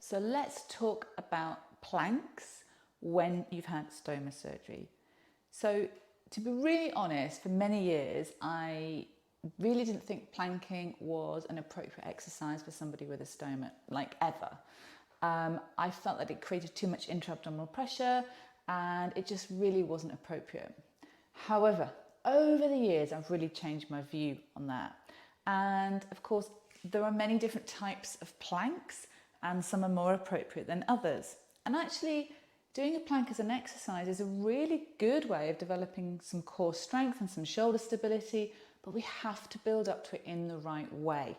So let's talk about planks when you've had stoma surgery. So to be really honest, for many years, I really didn't think planking was an appropriate exercise for somebody with a stoma, like ever. I felt that it created too much intra-abdominal pressure and it just really wasn't appropriate. However, over the years, I've really changed my view on that. And of course, there are many different types of planks and some are more appropriate than others. And actually, doing a plank as an exercise is a really good way of developing some core strength and some shoulder stability, but we have to build up to it in the right way.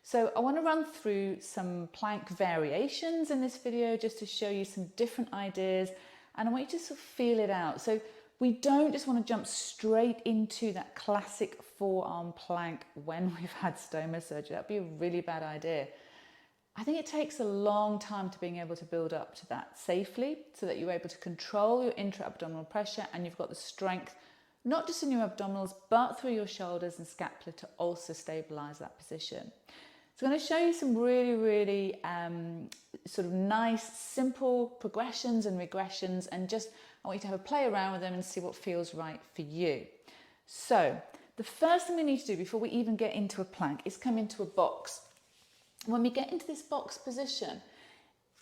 So I want to run through some plank variations in this video just to show you some different ideas, and I want you to sort of feel it out. So we don't just want to jump straight into that classic forearm plank when we've had stoma surgery. That'd be a really bad idea. I think it takes a long time to being able to build up to that safely so that you're able to control your intra-abdominal pressure and you've got the strength, not just in your abdominals, but through your shoulders and scapula to also stabilize that position. So I'm going to show you some really sort of nice, simple progressions and regressions, and just I want you to have a play around with them and see what feels right for you. So the first thing we need to do before we even get into a plank is come into a box. When we get into this box position,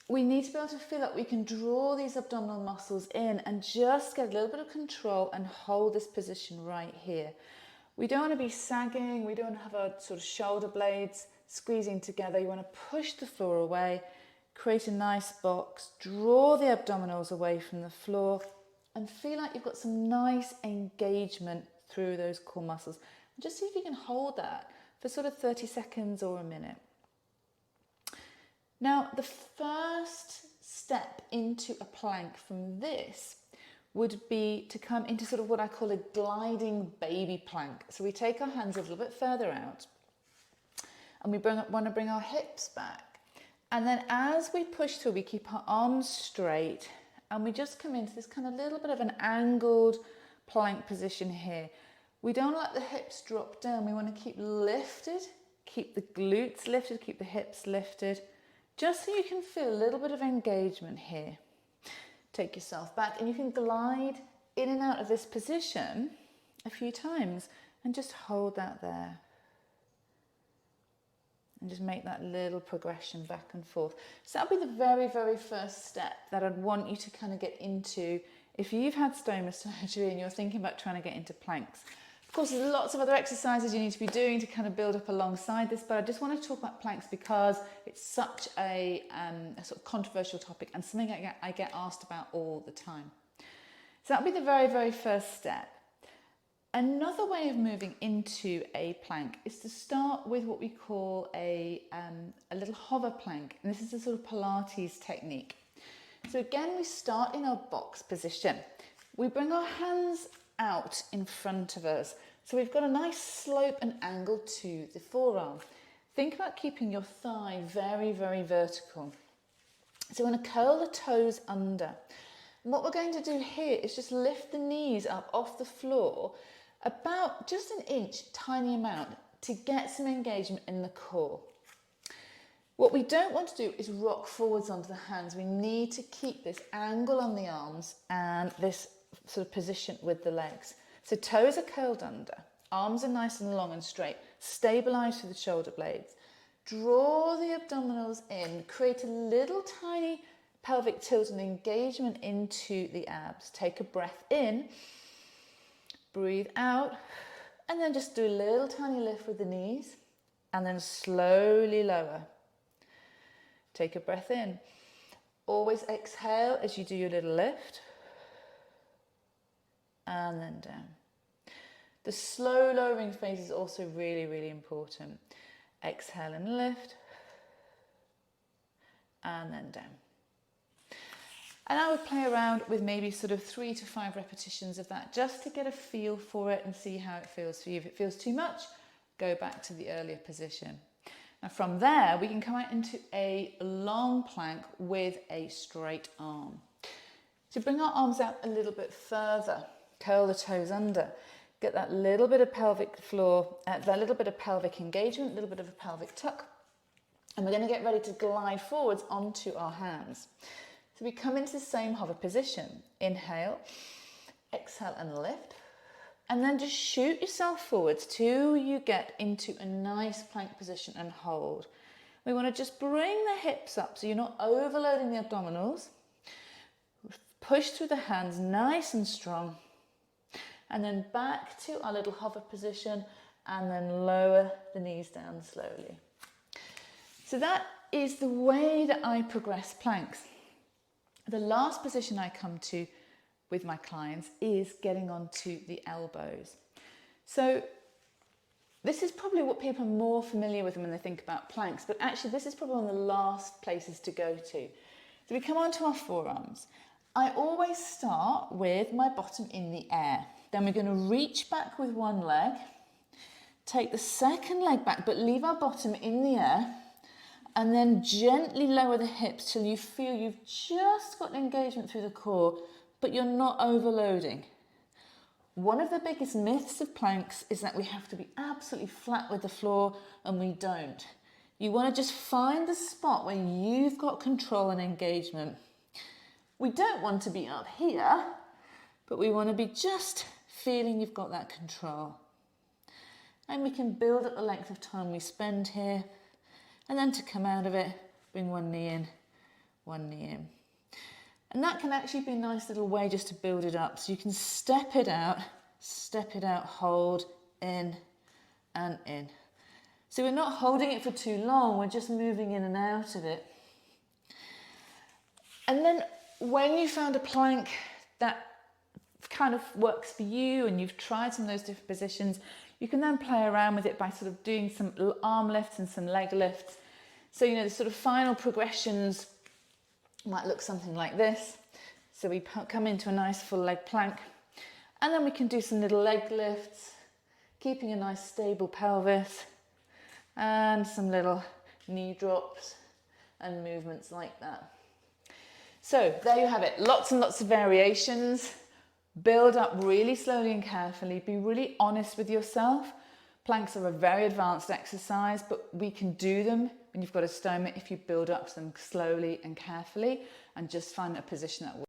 we need to be able to feel that we can draw these abdominal muscles in and just get a little bit of control and hold this position right here. We don't want to be sagging, we don't have our sort of shoulder blades squeezing together. You want to push the floor away, create a nice box, draw the abdominals away from the floor and feel like you've got some nice engagement through those core muscles. And just see if you can hold that for sort of 30 seconds or a minute. Now, the first step into a plank from this would be to come into sort of what I call a gliding baby plank. So we take our hands a little bit further out and we want to bring our hips back. And then as we push through, we keep our arms straight and we just come into this kind of little bit of an angled plank position here. We don't let the hips drop down. We want to keep lifted, keep the glutes lifted, keep the hips lifted, just so you can feel a little bit of engagement here. Take yourself back and you can glide in and out of this position a few times and just hold that there. And just make that little progression back and forth. So that'll be the very first step that I'd want you to kind of get into if you've had stoma surgery and you're thinking about trying to get into planks. Of course, there's lots of other exercises you need to be doing to kind of build up alongside this, but I just want to talk about planks because it's such a sort of controversial topic and something I get asked about all the time. So that'll be the very first step. Another way of moving into a plank is to start with what we call a little hover plank. And this is a sort of Pilates technique. So again, we start in our box position. We bring our hands out in front of us. So we've got a nice slope and angle to the forearm. Think about keeping your thigh very vertical. So we're going to curl the toes under. And what we're going to do here is just lift the knees up off the floor about just an inch, tiny amount, to get some engagement in the core. What we don't want to do is rock forwards onto the hands. We need to keep this angle on the arms and this sort of position with the legs. So toes are curled under, arms are nice and long and straight, stabilize through the shoulder blades. Draw the abdominals in, create a little tiny pelvic tilt and engagement into the abs. Take a breath in. Breathe out and then just do a little tiny lift with the knees and then slowly lower. Take a breath in. Always exhale as you do your little lift and then down. The slow lowering phase is also really important. Exhale and lift and then down. And I would play around with maybe sort of 3 to 5 repetitions of that just to get a feel for it and see how it feels for you. If it feels too much, go back to the earlier position. Now from there, we can come out into a long plank with a straight arm. So bring our arms out a little bit further, curl the toes under, get that little bit of pelvic floor, that little bit of pelvic engagement, a little bit of a pelvic tuck. And we're going to get ready to glide forwards onto our hands. So we come into the same hover position. Inhale, exhale and lift. And then just shoot yourself forwards till you get into a nice plank position and hold. We want to just bring the hips up so you're not overloading the abdominals. Push through the hands nice and strong. And then back to our little hover position and then lower the knees down slowly. So that is the way that I progress planks. The last position I come to with my clients is getting onto the elbows. So this is probably what people are more familiar with when they think about planks, but actually this is probably one of the last places to go to. So we come onto our forearms. I always start with my bottom in the air. Then we're going to reach back with one leg, take the second leg back, but leave our bottom in the air, and then gently lower the hips till you feel you've just got an engagement through the core, but you're not overloading. One of the biggest myths of planks is that we have to be absolutely flat with the floor, and we don't. You want to just find the spot where you've got control and engagement. We don't want to be up here, but we want to be just feeling you've got that control. And we can build up the length of time we spend here, and then to come out of it, bring one knee in, one knee in. And that can actually be a nice little way just to build it up. So you can step it out, hold, in and in. So we're not holding it for too long, we're just moving in and out of it. And then when you found a plank that kind of works for you and you've tried some of those different positions, you can then play around with it by sort of doing some arm lifts and some leg lifts. So, you know, the sort of final progressions might look something like this. So we come into a nice full leg plank, and then we can do some little leg lifts, keeping a nice stable pelvis, and some little knee drops and movements like that. So there you have it, lots and lots of variations. Build up really slowly and carefully. Be really honest with yourself. Planks are a very advanced exercise, but we can do them when you've got a stoma if you build up them slowly and carefully and just find a position that works.